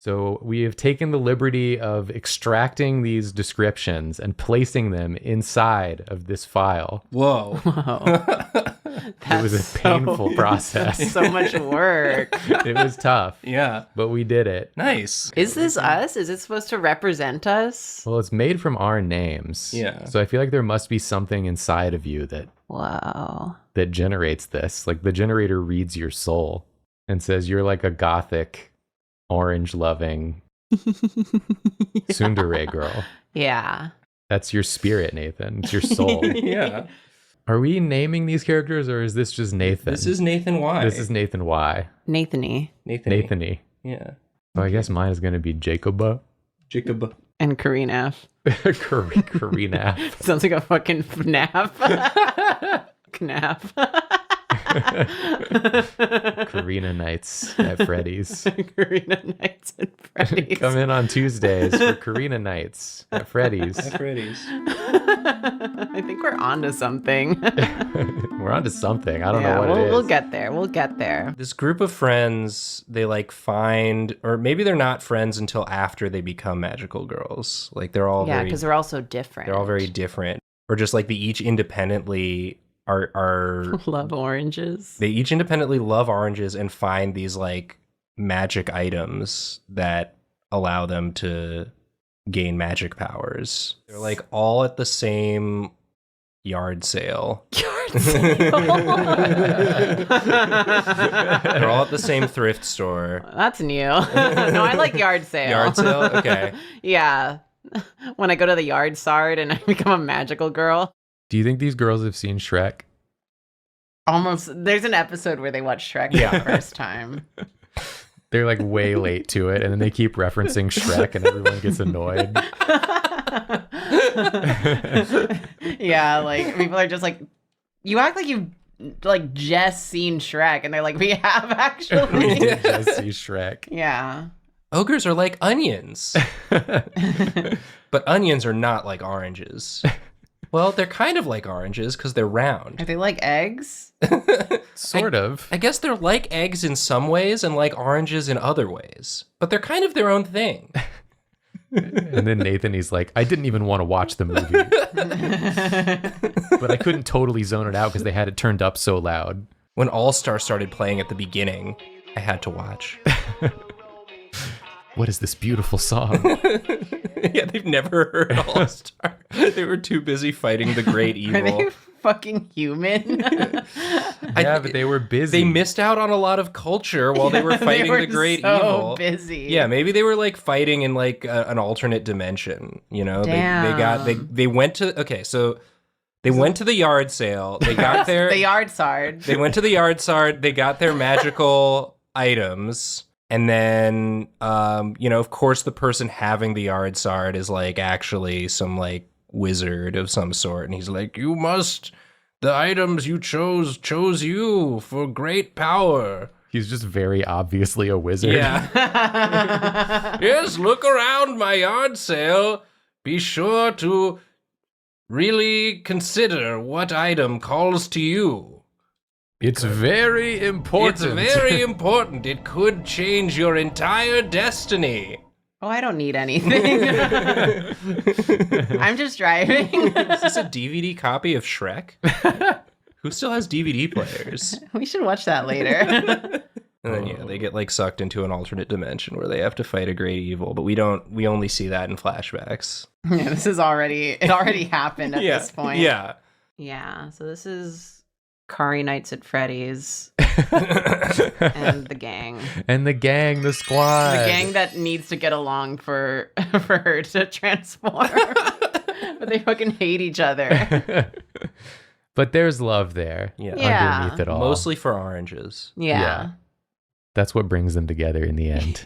So we have taken the liberty of extracting these descriptions and placing them inside of this file. Whoa. It was a painful process. So much work. It was tough. Yeah. But we did it. Nice. Is this us? Is it supposed to represent us? Well, it's made from our names. Yeah. So I feel like there must be something inside of you Wow. that generates this. Like the generator reads your soul and says you're like a gothic, orange-loving tsundere girl. Yeah. That's your spirit, Nathan. It's your soul. Yeah. Are we naming these characters, or is this just Nathan? This is Nathan Y. This is Nathan Y. Nathany. Nathany. Yeah. So I guess mine is going to be Jacoba. Jacob. And Karina F. Karina. Sounds like a fucking FNAF. Knaf. Karina Nights at Freddy's. Karina Nights at Freddy's. Come in on Tuesdays for Karina Nights at Freddy's. At Freddy's. I think we're onto something. We're onto something. I don't know what it is. We'll get there. We'll get there. This group of friends, they like find, or maybe they're not friends until after they become magical girls. Like they're all because they're all so different. they're all very different. Or just like they each independently are love oranges. they each independently love oranges and find these like magic items that allow them to gain magic powers. They're like all at the same yard sale. Yard sale. They're all at the same thrift store. That's new. No, I like yard sale. Yard sale? Okay. Yeah. When I go to the yard sard and I become a magical girl. Do you think these girls have seen Shrek? Almost. There's an episode where they watch Shrek for the first time. They're like way late to it, and then they keep referencing Shrek, and everyone gets annoyed. Yeah, like people are just like, you act like you've like just seen Shrek, and they're like, we have actually. We did just see Shrek. Yeah. Ogres are like onions. But onions are not like oranges. Well, they're kind of like oranges because they're round. Are they like eggs? Sort of. I guess they're like eggs in some ways and like oranges in other ways. But they're kind of their own thing. And then Nathan, he's like, I didn't even want to watch the movie. But I couldn't totally zone it out because they had it turned up so loud. When All Star started playing at the beginning, I had to watch. What is this beautiful song? Yeah, they've never heard All Star. They were too busy fighting the great evil. Are they fucking human? Yeah, but they were busy. They missed out on a lot of culture while they were fighting the great evil. Busy. Yeah, maybe they were like fighting in like an alternate dimension. You know, they went to they went to the yard sale. They got their the yard sard. They went to the yard sard. They got their magical items. And then, of course, the person having the yard sard is like actually some like wizard of some sort. And he's like, the items you chose you for great power. He's just very obviously a wizard. Yeah. Yes, look around my yard sale. Be sure to really consider what item calls to you. It's very important. It's very important. It could change your entire destiny. Oh, I don't need anything. I'm just driving. Is this a DVD copy of Shrek? Who still has DVD players? We should watch that later. And then they get like sucked into an alternate dimension where they have to fight a great evil, but we only see that in flashbacks. Yeah, it already happened at this point. Yeah. Yeah, so this is Kari Nights at Freddy's and the gang. And the gang, the squad. The gang that needs to get along for her to transform. But they fucking hate each other. But there's love there. Yeah. Underneath it all. Mostly for oranges. Yeah. That's what brings them together in the end.